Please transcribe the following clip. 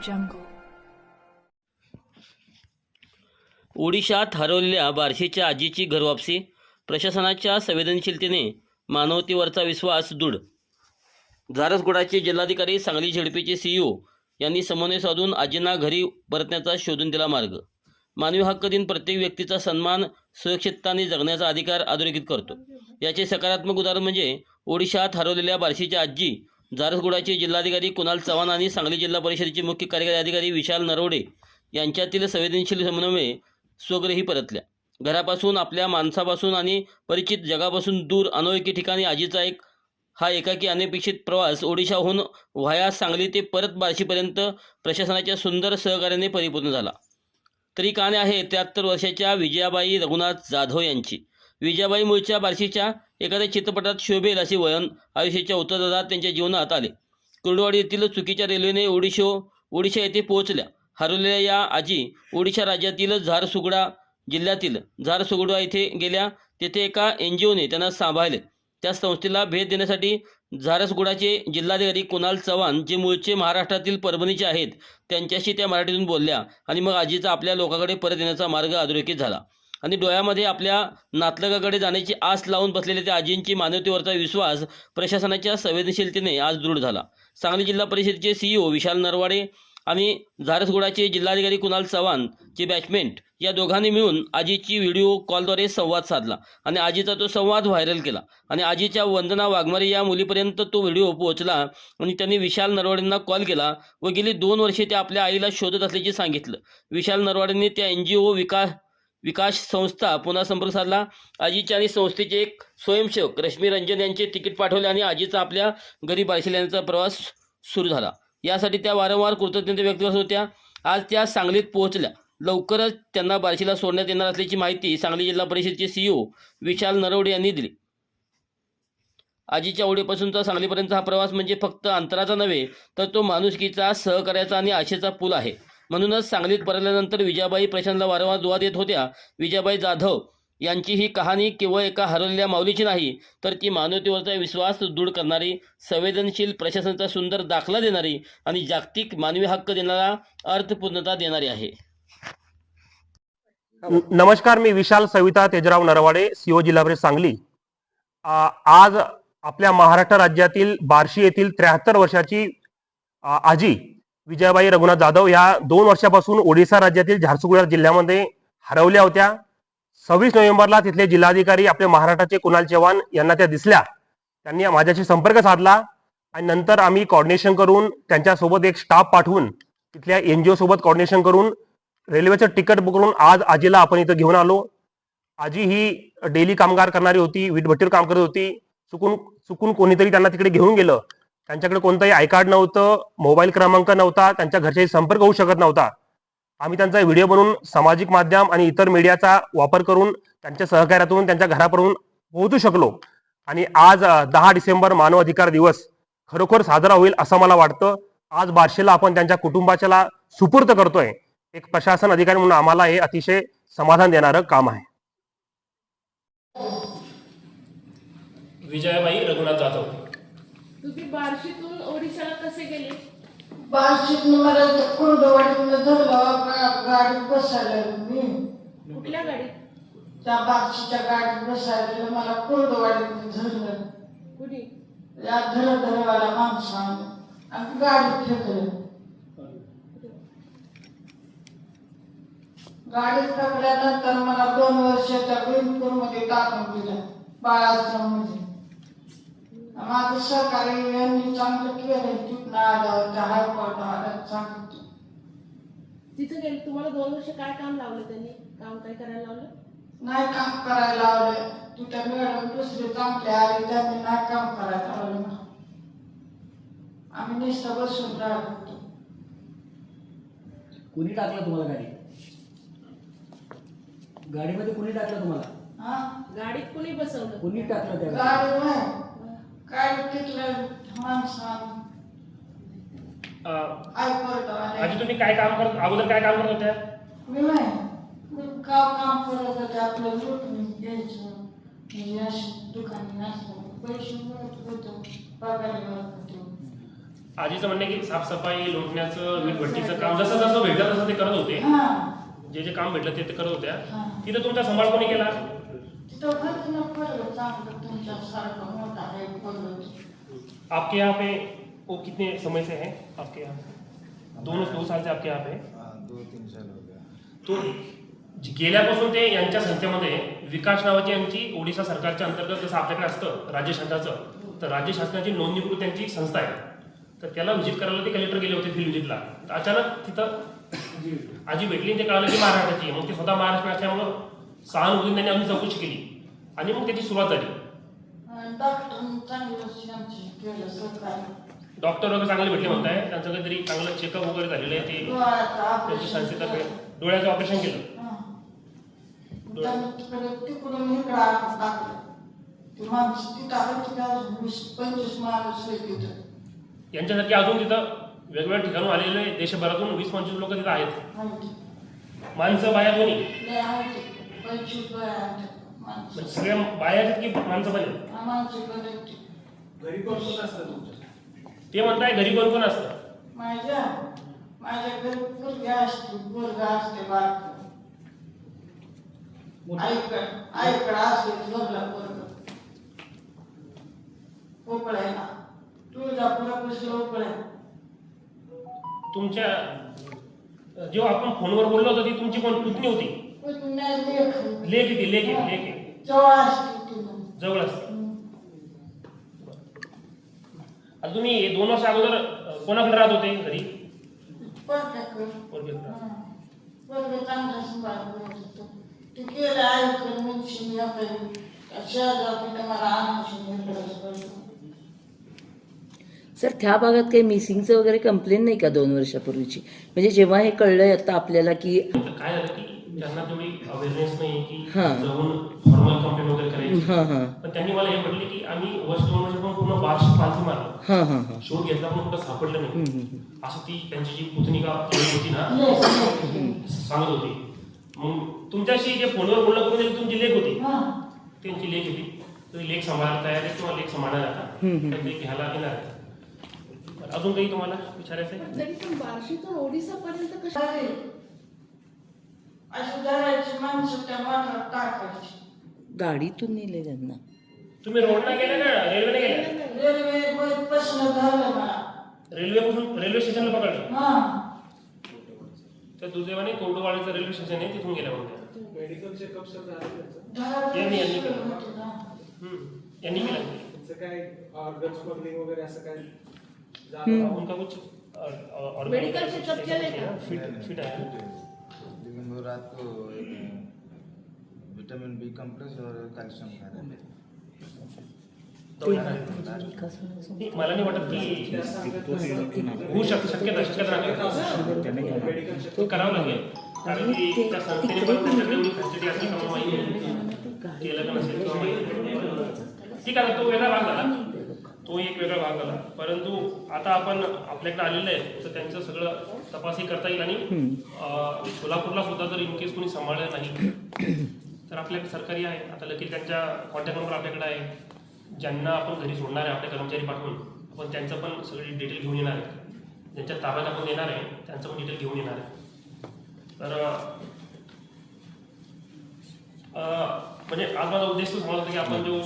jungle. ओडिशात हरवलेल्या बार्शीच्या आजीची घरवापसी, प्रशासनाच्या संवेदनशीलतेने मानवतेवरचा विश्वास दृढ. झारसगुडाचे जिल्हाधिकारी, सांगली झेडपीचे CEO यांनी समन्वय साधून आजींना घरी परतण्याचा शोधून दिला मार्ग. मानवी हक्क दिन प्रत्येक व्यक्तीचा सन्मान, सुरक्षितताने जगण्याचा अधिकार अधोरेखित करतो. याचे सकारात्मक उदाहरण म्हणजे ओडिशात हरवलेल्या बार्शीच्या आजी. झारसगुडाचे जिल्हाधिकारी कुणाल चव्हाण आणि सांगली जिल्हा परिषदेचे मुख्य कार्यकारी अधिकारी विशाल नरवडे यांच्यातील संवेदनशील समन्वय स्वगृही परतल्या. घरापासून, आपल्या माणसापासून आणि परिचित जगापासून दूर अनोळखी ठिकाणी आजीचा हा एकाकी अनपेक्षित प्रवास ओडिशाहून व्हाया सांगली ते परत बार्शीपर्यंत प्रशासनाच्या सुंदर सहकार्याने परिपूर्ण झाला. तरी कहाणी आहे 73 वर्षाच्या विजयाबाई रघुनाथ जाधव यांची. विजयाबाई मूळच्या बार्शीच्या. एखाद्या चित्रपटात शोभेल असे वयन, आयुष्याच्या उत्तरार्धात त्यांच्या जीवनात आले. कुर्डुवाडी येथील चुकीच्या रेल्वेने ओडिशा येथे पोहोचल्या. हरवलेल्या या आजी ओडिशा राज्यातील झारसुगुडा जिल्ह्यातील झारसुगुडा येथे गेल्या. तेथे एका NGOने त्यांना सांभाळले. त्या संस्थेला भेट देण्यासाठी झारसगुडाचे जिल्हाधिकारी कुणाल चव्हाण, जे मूळचे महाराष्ट्रातील परभणीचे आहेत, त्यांच्याशी त्या मराठीतून बोलल्या आणि मग आजीचा आपल्या लोकांकडे परत येण्याचा मार्ग अधोरेखित झाला. आणि डोळ्यामध्ये आपल्या नातलगाकडे जाण्याची आस लावून बसलेल्या त्या आजींची मानवतेवरचा विश्वास प्रशासनाच्या संवेदनशीलतेने आज दृढ झाला. सांगली जिल्हा परिषदेचे CEO विशाल नरवाडे आणि झारसगुडाचे जिल्हाधिकारी कुणाल चव्हाण चे बॅचमेट या दोघांनी मिळून आजीची व्हिडिओ कॉलद्वारे संवाद साधला आणि आजीचा तो संवाद व्हायरल केला. आणि आजीच्या वंदना वाघमारे या मुलीपर्यंत तो व्हिडिओ पोहोचला आणि त्यांनी विशाल नरवाडेंना कॉल केला व गेली 2 वर्षे ते आपल्या आईला शोधत असल्याचे सांगितलं. विशाल नरवाडेंनी त्या NGO विकास संस्था पुन्हा संपर्क साधला. आजीचे आणि संस्थेचे एक स्वयंसेवक रश्मी रंजन यांचे तिकीट पाठवले आणि आजीचा आपल्या घरी बार्शीला येण्याचा प्रवास सुरू झाला. यासाठी त्या वारंवार कृतज्ञता व्यक्त करत होत्या. आज त्या सांगलीत पोहोचल्या. लवकरच त्यांना बार्शीला सोडण्यात येणार असल्याची माहिती सांगली जिल्हा परिषदेचे CEO विशाल नरवडे यांनी दिली. आजीच्या ओढेपासूनचा सांगलीपर्यंतचा हा प्रवास म्हणजे फक्त अंतराचा नव्हे, तर तो माणुसकीचा, सहकार्याचा आणि आशेचा पूल आहे. म्हणूनच सांगलीत परतल्यानंतर विजयाबाई प्रशासनाला वारंवार दुवा देत होत्या. विजयाबाई जाधव यांची ही कहाणी केवळ एका हरवलेल्या माऊलीची नाही, तर ती मानवतेवरचा विश्वास दृढ करणारी, संवेदनशील, प्रशासनाचा सुंदर दाखला देणारी आणि जागतिक मानवी हक्क देणारा अर्थपूर्णता देणारी आहे. नमस्कार, मी विशाल सविता तेजराव नरवाडे, CEO जिल्हा परिषद सांगली. आज आपल्या महाराष्ट्र राज्यातील बार्शी येथील 73 वर्षाची आजी विजयाबाई रघुनाथ जाधव या 2 वर्षापासून ओडिशा राज्यातील झारसुगुडा जिल्ह्यामध्ये हरवल्या होत्या. 26 नोव्हेंबरला तिथले जिल्हाधिकारी आपले महाराष्ट्राचे कुणाल चव्हाण यांना त्या दिसल्या. त्यांनी माझ्याशी संपर्क साधला आणि नंतर आम्ही कोऑर्डिनेशन करून त्यांच्यासोबत एक स्टाफ पाठवून तिथल्या NGO सोबत कोऑर्डिनेशन करून रेल्वेचं तिकीट बुक करून आज आजीला आपण इथं घेऊन आलो. आजी ही डेली कामगार करणारी होती, वीटभट्टीवर काम करत होती. चुकून कोणीतरी त्यांना तिकडे घेऊन गेलं. त्यांच्याकडे कोणतंही आय कार्ड नव्हतं, मोबाईल क्रमांक नव्हता, त्यांच्या घरच्याशी संपर्क होऊ शकत नव्हता. आम्ही त्यांचा व्हिडिओ बनवून सामाजिक माध्यम आणि इतर मीडियाचा वापर करून त्यांच्या सहकार्यातून त्यांच्या घरापर्यंत पोहोचू शकलो. आणि आज 10 डिसेंबर मानव अधिकार दिवस खरोखर साजरा होईल असं मला वाटतं. आज बार्शीला आपण त्यांच्या कुटुंबाच्याला सुपूर्द करतोय. एक प्रशासन अधिकारी म्हणून आम्हाला हे अतिशय समाधान देणारं काम आहे. विजयाबाई रघुनाथ जाधव. तुम्ही बार्शीतून ओडिशाला कसे गेले? बार्शीतून मला कुर्डुवाडीतून धरलं, गाडीत बसायला मी. कुठल्या गाडीत? त्या बार्शीच्या गाडीत बसायला मला कुर्डुवाडीतून धरलं. कुणी? या धरवाला माणसाने आणि गाडीत फेकलं. गाडीत फेकल्यानंतर मला 2 वर्षाच्या बिनपूरमध्ये टाकून दिलं, बाळाश्रममध्ये. माझं सहकारी यांनी चांगलं केलं. तिथनं आलं त्या हायकोर्टाला सांगितलं. तिथं गेले. तुम्हाला 2 वर्ष काय काम लावलं त्यांनी? काम काय करायला लावलं? नाही काम करायला लावलं. तिथं मॅडम दुसरे चांगले आले, त्यांनी नाही काम करायला लावलं. आम्ही नुसतं बसून राहत होतो. कोणी टाकलं तुम्हाला गाडी? गाडीमध्ये कोणी टाकलं तुम्हाला? गाडीत कोणी बसवलं? कोणी टाकलं त्या गाडी? काय तिथलं माणसाने आजी तुम्ही काय काम करत, अगोदर काय काम करत होत्या? मी नाही, मी काम करत होते. आपलं लुटून घ्यायचं, म्हणजे अशी दुकानी असलं पैसे मिळत होतं, पगार मिळत होतो. आजीचं म्हणणं आहे की साफसफाई लोटण्याचं वीटभट्टीचं काम जसं जसं भेटलं तसं ते करत होते. हा जे जे काम भेटलं ते करत होत्या. हा. तिथं तुमचा सांभाळ कोणी केला? तिथं भरतीनं पडलं चांगलं तुमच्यासारखं मोठा आहे पडलं. आपके यहाँ पे वो कितने समय से है आपके यहाँ? 2 साल से आपके यहाँ पे? 2-3 साल हो गया. तो गेल्यापासून ते यांच्या संस्थेमध्ये विकास नावाची यांची ओडिशा सरकारच्या अंतर्गत जसं आपल्याकडे असतं राज्य शासनाचं, तर राज्य शासनाची नोंदणीकृत त्यांची संस्था आहे. तर त्याला व्हिजिट करायला ते कलेक्टर गेले होते फील्ड व्हिजिटला. तर अचानक तिथं आजी भेटली आणि ते कळालं की महाराष्ट्राची आहे. मग ते स्वतः महाराष्ट्र असल्यामुळं सहानुभूतीने त्यांनी आम्ही चौकशी केली आणि मग त्याची सुरुवात झाली. डॉक्टरने चांगलं आमची केलं सरकारने. डॉक्टर वगैरे चांगले भेटले म्हणताय, त्यांचं काहीतरी चांगलं चेकअप वगैरे झालेलं आहे. ते डोळ्याचं त्यांची ऑपरेशन संस्थेतर्फे डोळ्याचं ऑपरेशन केलं. त्यांनी तिकडून इकडं आणून टाकलं. ती माणसं तिथं आली तिथे अजून 20-25 माणूस आहे तिथं. यांच्यासारखे अजून तिथं वेगवेगळ्या ठिकाणून आलेले देशभरातून 20-25 लोक तिथं आहेत. माहिती माणसं बाया कोणी? लय आहेत 25 बाया आहेत माणसं. म्हणजे सगळ्या बाया आहेत की माणसं पण आहेत? माणसं पण आहेत ती. घरी कोण कोण असतं तुमच्या? ते म्हणताय घरी कोण कोण असतं? माझ्या घरी पोरगी असते, पोरगा असते बारकं. आईकडं असते झोपला पोरगं. पोकळ्याला तुळजापुरापासून पोकळ्या. तुमच्या जेव्हा आपण फोनवर बोललो होतो ती तुमची कोण पुतणी होती? पण नाही लेख लेक येते लेक येते लेक आहे जवळ असते तिला. जवळ असते. आता तुम्ही 2 वर्ष अगोदर कोणाकडे राहत होते घरी? पोरग्याकडं. पोरगेकडे. पोरगं चांगला सांभाळ करत होतं. ते गेलं आईकडे म्हणशील या पाहिजे शेजार तिथे मला आणायची. सर त्या भागात काही मिसिंगचं वगैरे कंप्लेन नाही का 2 वर्षापूर्वीची? म्हणजे जेव्हा हे कळलंय आता आपल्याला की काय झालं की त्यांना तेवढी अवेअरनेस नाही की हां. जाऊन फॉर्मल कंप्लेंट वगैरे करायची. हां हां पण त्यांनी मला हे म्हटले की आम्ही 2 वर्ष पण पूर्ण बार्शी पालथी मारलं, हां हां हां शोध घेतला पण कुठं सापडलं नाही. असं ती त्यांची जी पुतणी का होती ना सांगत होती. मग तुमच्याशी जे फोनवर बोलणं करून दिली तुमची लेख होती, त्यांची लेख होती. तुम्ही लेख सांभाळायला तयार आहे किंवा लेख सांभाळायला आता काहीतरी घ्यायला येणार आहे. अजून काही तुम्हाला विचारायचं आहे? तरी पण बार्शीतून ओडिसापर्यंत कशा अशी धरायची माणसं त्या माठात टाकायची. गाडीतून नेले त्यांना. तुम्ही रोडला गेले का रेल्वेने गेले? रेल्वे प्रश्न झाला मला. रेल्वेपासून रेल्वे स्टेशनला पकडलं? हा त्या दुर्दैवाने कोरडवाडीचं रेल्वे स्टेशन आहे तिथून गेल्या म्हणते. मेडिकल चेकअप सर झालं त्यांचं? यांनी धरायची केलं. यांनी केलं. त्यांचं काय ऑर्गन स्मगलिंग वगैरे असं काय उनका कुछ मेडिकल चेकअप केलंय का? फिट आहे. लेकिन वो रात को विटामिन बी कॉम्प्लेक्स और कैल्शियम खा रहे थे. मला नाही वाटत की होऊ शक्यता राहते. करावं लागेल कारण की त्या संस्थेने पण त्याच्याकडे एवढी फॅसिलिटी असली का माहिती नाही केलं का नसेल किंवा माहिती नाही. ठीक आहे, तो वेगळा भाग झाला, तो एक वेगळा भाग झाला. परंतु आता आपण आपल्याकडे आलेलं आहे तर त्यांचं सगळं तपासही करता येईल. आणि सोलापूरला सुद्धा जर इनकेस कोणी सांभाळलं नाही तर आपल्याकडे सरकारी आहे. आता लगेच त्यांच्या कॉन्टॅक्ट नंबर आपल्याकडे आहे. ज्यांना आपण घरी सोडणार आहे आपले कर्मचारी पाठवून आपण त्यांचं पण सगळी डिटेल घेऊन येणार आहे. ज्यांच्या ताब्यात आपण देणार आहे त्यांचं पण डिटेल घेऊन येणार आहे. तर म्हणजे आज माझा उद्देश तो सांगत होता की आपण जो